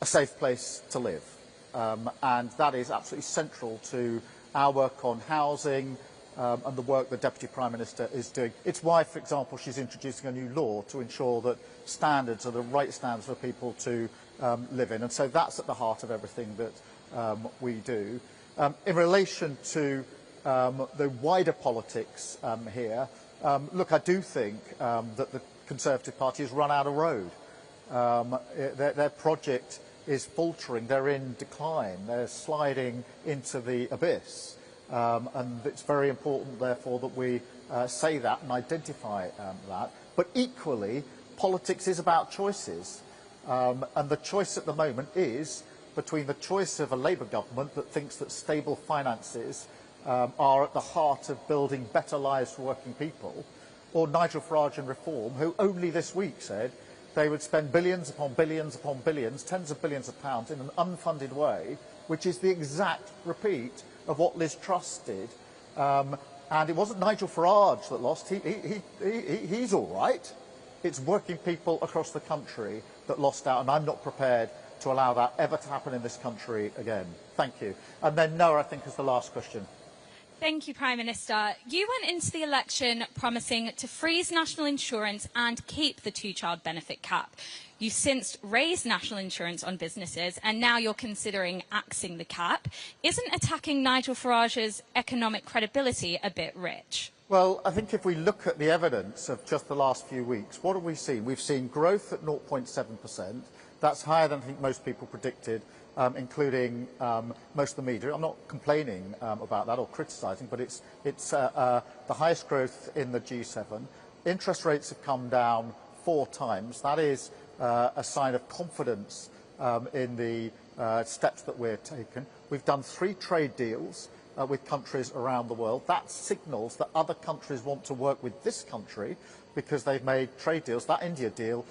a safe place to live. And that is absolutely central to our work on housing and the work the Deputy Prime Minister is doing. It's why, for example, she's introducing a new law to ensure that standards are the right standards for people to live in. And so that's at the heart of everything that we do. In relation to the wider politics here, look, I do think that the Conservative Party has run out of road. Their project is faltering, they're in decline, they're sliding into the abyss. And it's very important, therefore, that we say that and identify that. But equally, politics is about choices. And the choice at the moment is between the choice of a Labour government that thinks that stable finances are at the heart of building better lives for working people, or Nigel Farage and Reform, who only this week said they would spend billions upon billions upon billions, tens of billions of pounds in an unfunded way, which is the exact repeat of what Liz Truss did. And it wasn't Nigel Farage that lost. He's all right. It's working people across the country that lost out, and I'm not prepared to allow that ever to happen in this country again. Thank you. And then Noah, I think, is the last question. Thank you, Prime Minister. You went into the election promising to freeze national insurance and keep the two-child benefit cap. You've since raised national insurance on businesses, and now you're considering axing the cap. Isn't attacking Nigel Farage's economic credibility a bit rich? Well, I think if we look at the evidence of just the last few weeks, what have we seen? We've seen growth at 0.7%. That's higher than I think most people predicted, including most of the media. I'm not complaining about that or criticising, but it's the highest growth in the G7. Interest rates have come down 4 times. That is a sign of confidence in the steps that we're taking. We've done 3 trade deals with countries around the world. That signals that other countries want to work with this country because they've made trade deals. That India deal,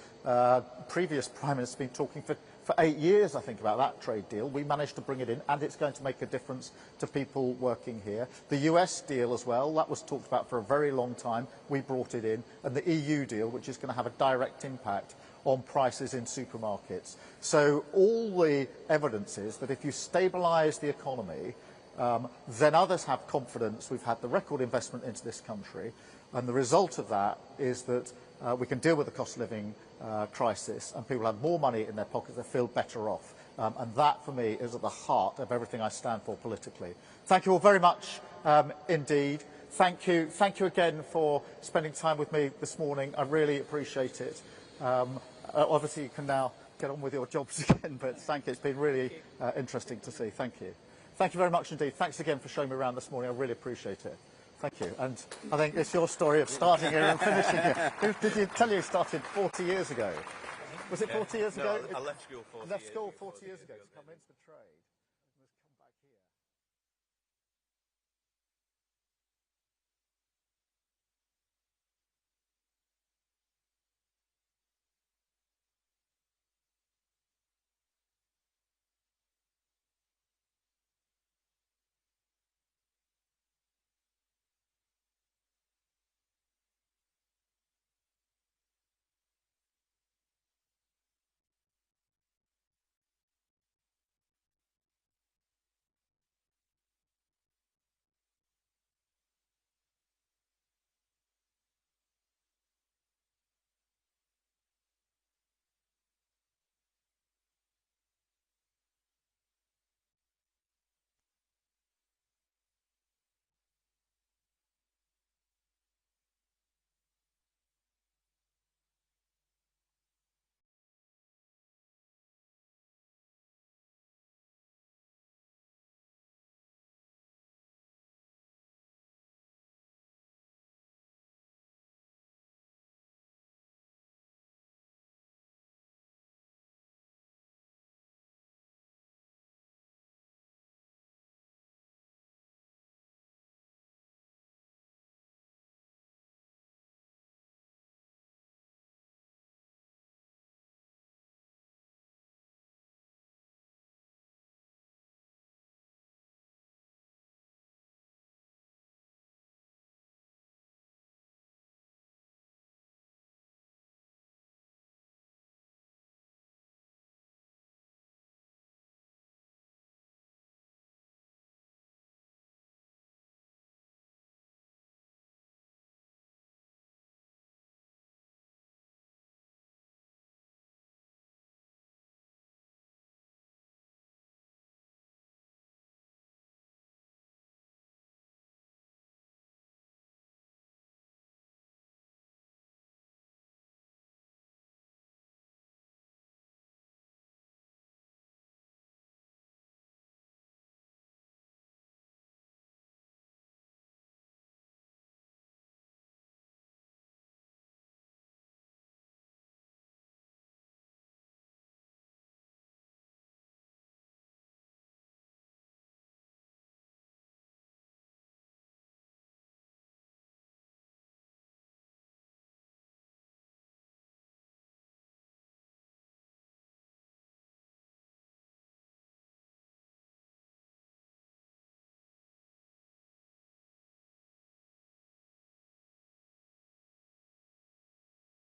previous Prime Minister's been talking for 8 years, I think, about that trade deal. We managed to bring it in, and it's going to make a difference to people working here. The US deal as well, that was talked about for a very long time. We brought it in. And the EU deal, which is going to have a direct impact on prices in supermarkets. So all the evidence is that if you stabilise the economy, then others have confidence. We've had the record investment into this country, and the result of that is that we can deal with the cost of living crisis, and people have more money in their pockets, they feel better off. And that, for me, is at the heart of everything I stand for politically. Thank you all very much indeed. Thank you again for spending time with me this morning. I really appreciate it. Obviously, you can now get on with your jobs again, but thank you. It's been really interesting to see. Thank you. Thank you very much indeed. Thanks again for showing me around this morning. I really appreciate it. Thank you. And I think it's your story of starting here and finishing here. Did you tell you started 40 years ago? Was it 40 years ago? I left school 40 years ago. Left school 40 years ago to come into the trade.